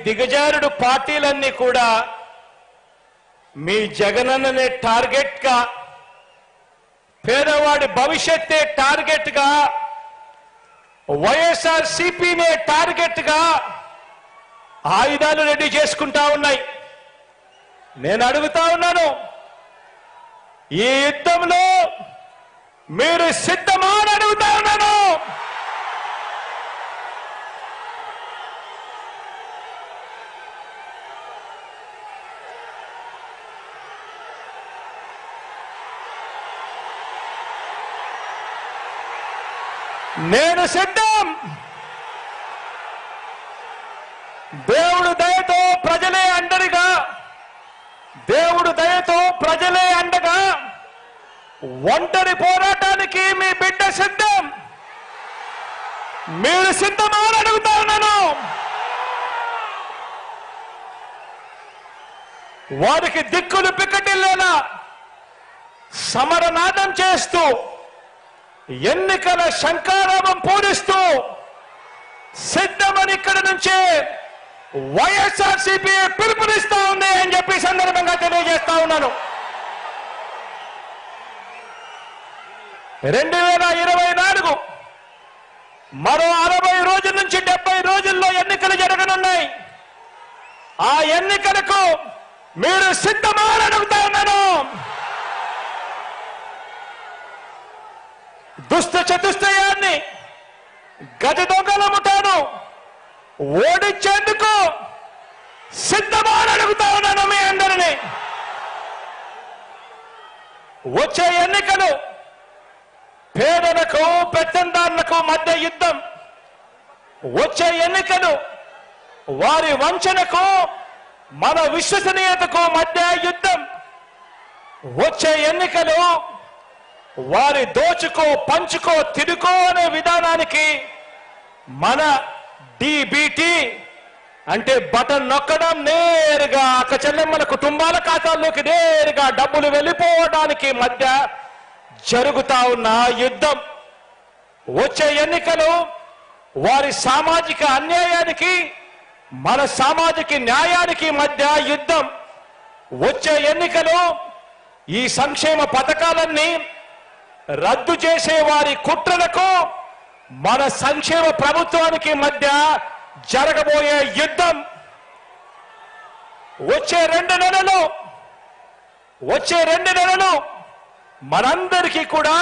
దిగజారుడు పార్టీలన్నీ కూడా మీ జగనన్ననే టార్గెట్ గా, పేదవాడి భవిష్యత్తే టార్గెట్ గా, వైఎస్ఆర్సీపీనే టార్గెట్ గా ఆయుధాలు రెడీ చేసుకుంటా ఉన్నాయి. నేను అడుగుతా ఉన్నాను, ఈ యుద్ధంలో మీరు సిద్ధమా అని అడుగుతా ఉన్నాను. నేను సిద్ధం. దేవుడు దయతో ప్రజలే అండగా, దేవుడు దయతో ప్రజలే అండగా ఒంటరి పోరాటానికి మీ బిడ్డ సిద్ధం. మీరు సిద్ధమా అని అడుగుతా ఉన్నాను. వారికి దిక్కులు పిక్కటిల్లేలా సమరనాదం చేస్తూ, ఎన్నికల శంఖారావం పూరిస్తూ సిద్ధమని ఇక్కడ నుంచే వైఎస్ఆర్సీపీ పిలుపునిస్తా ఉంది అని చెప్పి సందర్భంగా తెలియజేస్తా ఉన్నాను. 2024 మరో 60 రోజుల నుంచి 70 రోజుల్లో ఎన్నికలు జరగనున్నాయి. ఆ ఎన్నికలకు మీరు సిద్ధమా అని అడుగుతా ఉన్నాను. దుష్ట చతుష్టయాన్ని, గజ దొంగల ముఠాను ఓడించేందుకు సిద్ధమా అని అడుగుతా ఉన్నాను మీ అందరినీ. వచ్చే ఎన్నికలు పేదలకు పెత్తందారులకు మధ్య యుద్ధం. వచ్చే ఎన్నికలు వారి వంచనకు మన విశ్వసనీయతకు మధ్య యుద్ధం. వచ్చే ఎన్నికలు వారి దోచుకో పంచుకో తిరుకో అనే విధానానికి మన డిబిటి అంటే బటన్ నొక్కడం, నేరుగా అక్క చెల్లెమ్మల కుటుంబాల ఖాతాల్లోకి నేరుగా డబ్బులు వెళ్ళిపోవడానికి మధ్య జరుగుతా ఉన్న యుద్ధం. వచ్చే ఎన్నికలు వారి సామాజిక అన్యాయానికి మన సామాజిక న్యాయానికి మధ్య యుద్ధం. వచ్చే ఎన్నికలు ఈ సంక్షేమ పథకాలన్నీ రద్దు చేసే వారి కుట్రలకు మన సంక్షేమ ప్రభుత్వానికి మధ్య జరగబోయే యుద్ధం. వచ్చే 2 నెలలు మనందరికీ కూడా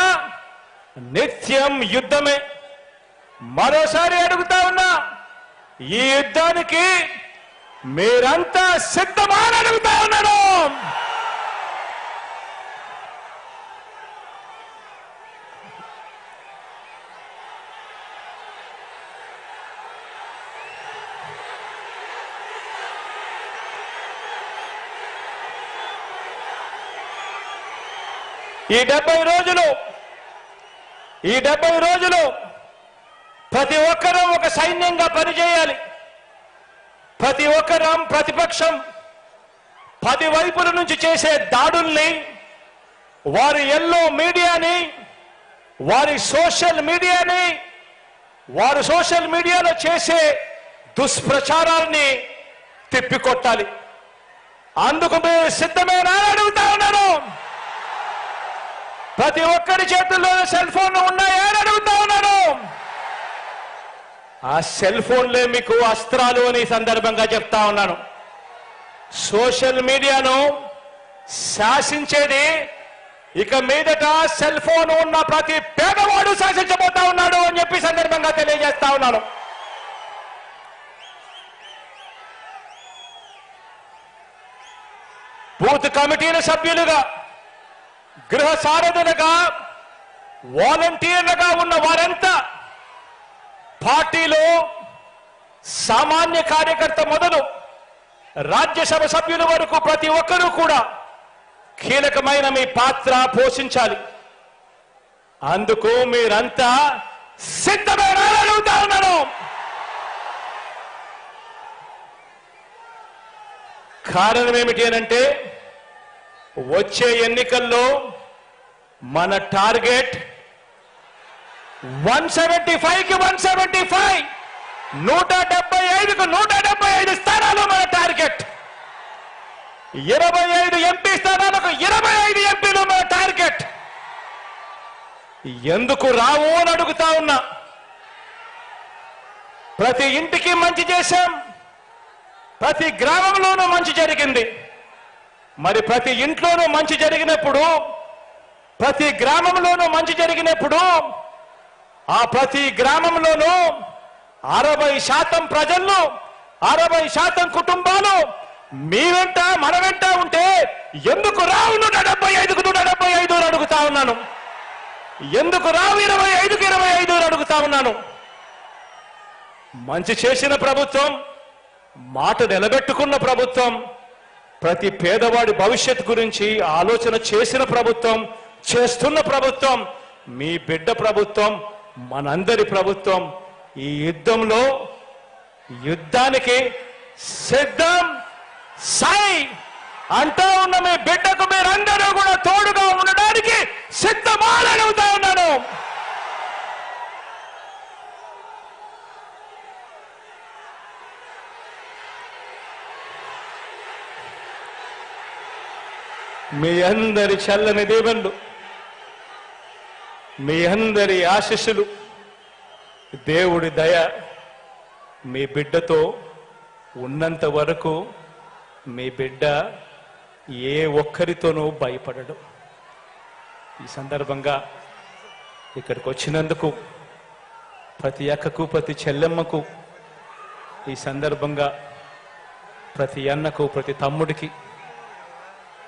నిత్యం యుద్ధమే. మరోసారి అడుగుతా ఉన్నా, ఈ యుద్ధానికి మీరంతా సిద్ధమా అని అడుగుతా ఉన్నాను. ఈ 70 రోజులు ప్రతి ఒక్కరూ ఒక సైన్యంగా పనిచేయాలి. ప్రతి ఒక్కరం ప్రతిపక్షం 10 వైపుల నుంచి చేసే దాడుల్ని, వారి ఎల్లో మీడియాని, వారి సోషల్ మీడియాలో చేసే దుష్ప్రచారాన్ని తిప్పికొట్టాలి. అందుకు మీరు సిద్ధమేనా అని అడుగుతా ఉన్నాను. ప్రతి ఒక్కరి చేతుల్లో సెల్ ఫోన్లు ఉన్నాయా అని అడుగుతా ఉన్నాను. ఆ సెల్ ఫోన్లే మీకు అస్త్రాలు అని సందర్భంగా చెప్తా ఉన్నాను. సోషల్ మీడియాను శాసించేది ఇక మీదట సెల్ ఫోన్ ఉన్న ప్రతి పేదవాడు శాసించబోతా ఉన్నాడు అని చెప్పి సందర్భంగా తెలియజేస్తా ఉన్నాను. బూత్ కమిటీల సభ్యులుగా, గృహ సారథులుగా, వాలంటీర్లుగా ఉన్న వారంతా పార్టీలో సామాన్య కార్యకర్త మొదలు రాజ్యసభ సభ్యుల వరకు ప్రతి ఒక్కరూ కూడా కీలకమైన మీ పాత్ర పోషించాలి. అందుకు మీరంతా సిద్ధమేనా అని అడుగుతా ఉన్నాను. కారణం ఏమిటి అనంటే, వచ్చే ఎన్నికల్లో మన టార్గెట్ 175కి 175, 175కు 175 స్థానాలు 25 ఎంపీ స్థానాలకు 25 ఎంపీలు మన టార్గెట్. ఎందుకు రావు అని అడుగుతా ఉన్నా. ప్రతి ఇంటికి మంచి చేశాం, ప్రతి గ్రామంలోనూ మంచి జరిగింది. మరి ప్రతి ఇంట్లోనూ మంచి జరిగినప్పుడు, ప్రతి గ్రామంలోనూ మంచి జరిగినప్పుడు ఆ ప్రతి గ్రామంలోనూ 60% ప్రజలు, 60% కుటుంబాలు మీ వెంట మన వెంట ఉంటే ఎందుకు రావు 175కు 175 అని అడుగుతా ఉన్నాను. ఎందుకు రావు 25కు 25 అని అడుగుతా ఉన్నాను. మంచి చేసిన ప్రభుత్వం, మాట నిలబెట్టుకున్న ప్రభుత్వం, ప్రతి పేదవాడి భవిష్యత్ గురించి ఆలోచన చేసిన ప్రభుత్వం, చేస్తున్న ప్రభుత్వం మీ బిడ్డ ప్రభుత్వం, మనందరి ప్రభుత్వం. ఈ యుద్ధానికి సిద్ధం సై అంటూ ఉన్న మీ బిడ్డకు మీరందరూ కూడా తోడుగా ఉండడానికి సిద్ధమా అని అడుగుతా ఉన్నాను. మీ అందరి చల్లని దీవెనలు, మీ అందరి ఆశీస్సులు, దేవుడి దయ మీ బిడ్డతో ఉన్నంత వరకు మీ బిడ్డ ఏ ఒక్కరితోనూ భయపడడు. ఈ సందర్భంగా ఇక్కడికి వచ్చినందుకు ప్రతి అక్కకు, ప్రతి చెల్లెమ్మకు, ఈ సందర్భంగా ప్రతి అన్నకు, ప్రతి తమ్ముడికి,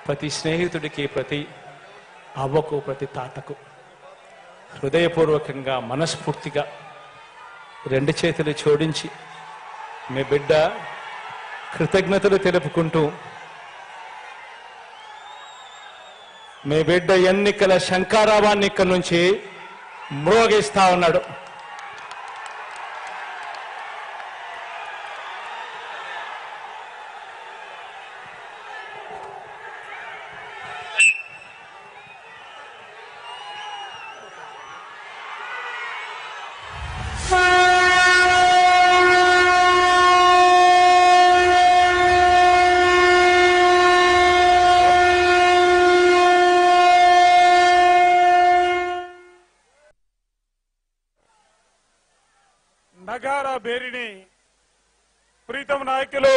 ప్రతి స్నేహితుడికి, ప్రతి అవ్వకు, ప్రతి తాతకు హృదయపూర్వకంగా, మనస్ఫూర్తిగా 2 చేతులు జోడించి మీ బిడ్డ కృతజ్ఞతలు తెలుపుకుంటూ, మీ బిడ్డ ఎన్నికల శంఖారావాన్ని ఇక్కడి నుంచి మ్రోగిస్తా ఉన్నాడు. నగారా బేరిని ప్రీతం నాయకులు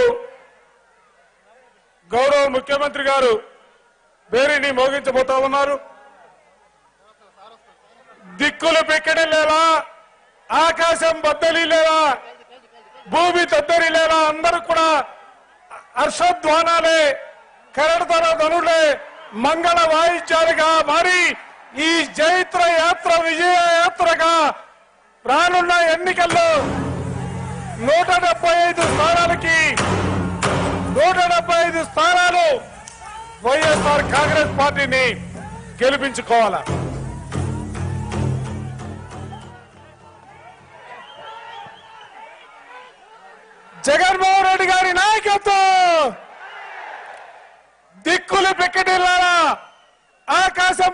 గౌరవ ముఖ్యమంత్రి గారు బేరిని మోగించబోతా ఉన్నారు. దిక్కులు పెక్కడలేలా, ఆకాశం బద్దలిలేలా, భూమి తద్దరిలేలా అందరూ కూడా హర్షధ్వానాలే, కరడతర ధనులే, మంగళ వాయిద్యాలుగా మారి ఈ జైత్ర యాత్ర విజయ యాత్రగా రానున్న ఎన్నికల్లో 175 స్థానాలకి 175 స్థానాలు వైఎస్ఆర్ కాంగ్రెస్ పార్టీని గెలిపించుకోవాలా. జగన్మోహన్ రెడ్డి గారి నాయకత్వం, దిక్కులు పెక్కటిల్లాలా, ఆకాశం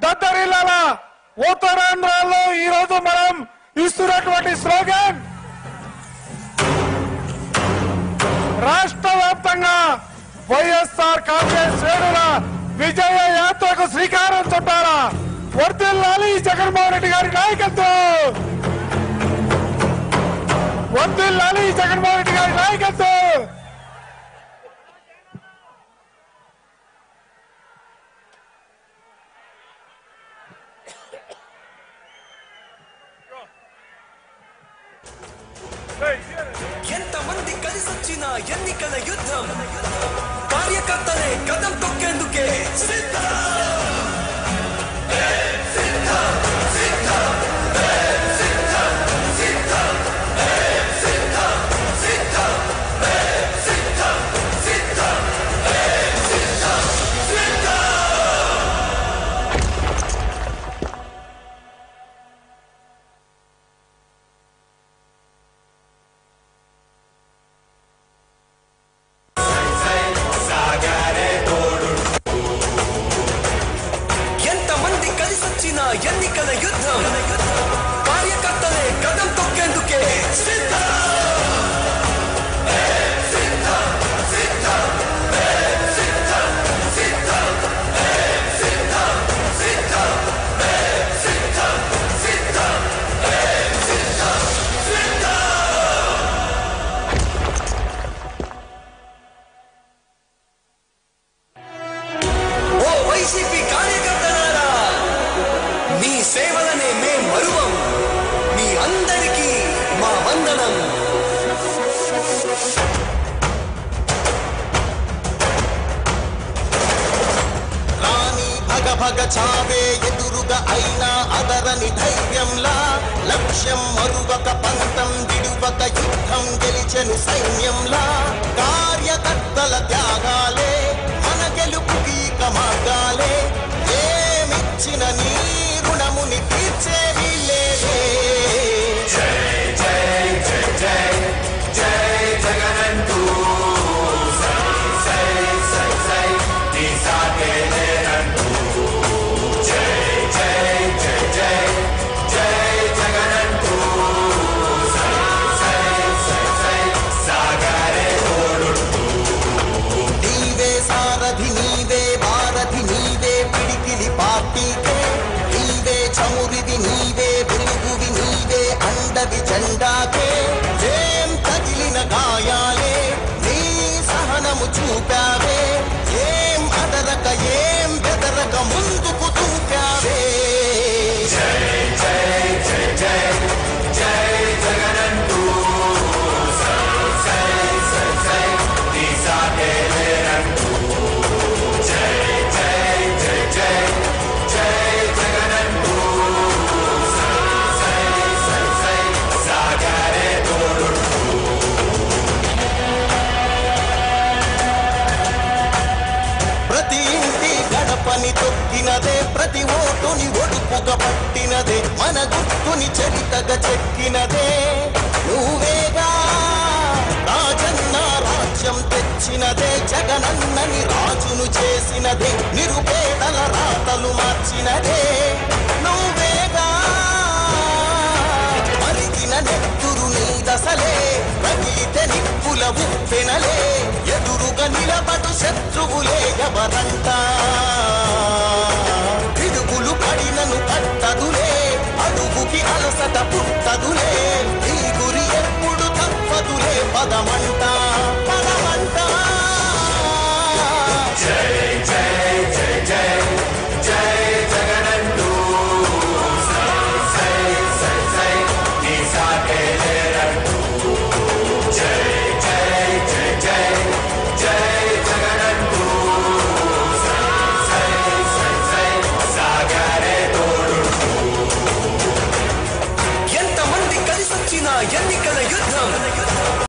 దద్దరిల్లాలా. ఉత్తరాంధ్రలో ఈ రోజు మనం ఇస్తున్నటువంటి స్లోగన్ రాష్ట్ర వ్యాప్తంగా వైఎస్ఆర్ కాంగ్రెస్ శ్రేణుల విజయ యాత్రకు శ్రీకారం చుట్టారా. వర్ధిల్లాలి జగన్మోహన్ రెడ్డి గారి నాయకత్వం, వర్ధిల్లాలి జగన్మోహన్ రెడ్డి గారి నాయకత్వం. ఎంతమంది కలిసొచ్చిన ఎన్నికల యుద్ధం, కార్యకర్తలే కదం తొక్కేందుకే చావే ఎదురుగా అయినా అదరని ధైర్యంలా లక్ష్యం మరువక పంతం విడువక యుద్ధం గెలిచెను సైన్యంలా కార్యకర్తల త్యాగాలే మన గెలుపుకి మార్గాలే ఏమిచ్చిన నీ రుణముని తీర్చేది లేదే జై జై జై జై జై జగనంటూ జెండాకే ఏం తగిలిన గాయాలే నీ సహనము చూపావే ఏం అదరక ఏం బెదరక ముందుకు దూకావే జై జై జై జై జై జగనంటూ సై సై సై నీ సాగే లేరంటూ జై జై జై జై జై జగనంటూ ప్రతి ఇంటి గడపని తొక్కినదే ప్రతి ఓటుని ఒడుపుగా పట్టినదే మన గుర్తుని చరితగా చెక్కినదే నువ్వేగా రాజన్న రాజ్యం తెచ్చినదే జగనన్నని రాజును చేసినదే నిరుపేదల రాతలు మార్చినదే నువ్వేగా మరిగిన నెత్తురు నీ దశలే రగిలితే నిప్పుల ఉప్పెనలే ఎదురుగా నిలబడు శత్రువులే ఎవరంట పిడుగులు పడినను పట్టదులే అడుగుకి అలసట పుట్టదులే ఈ గురి ఎప్పుడు తప్పదులే పదమంట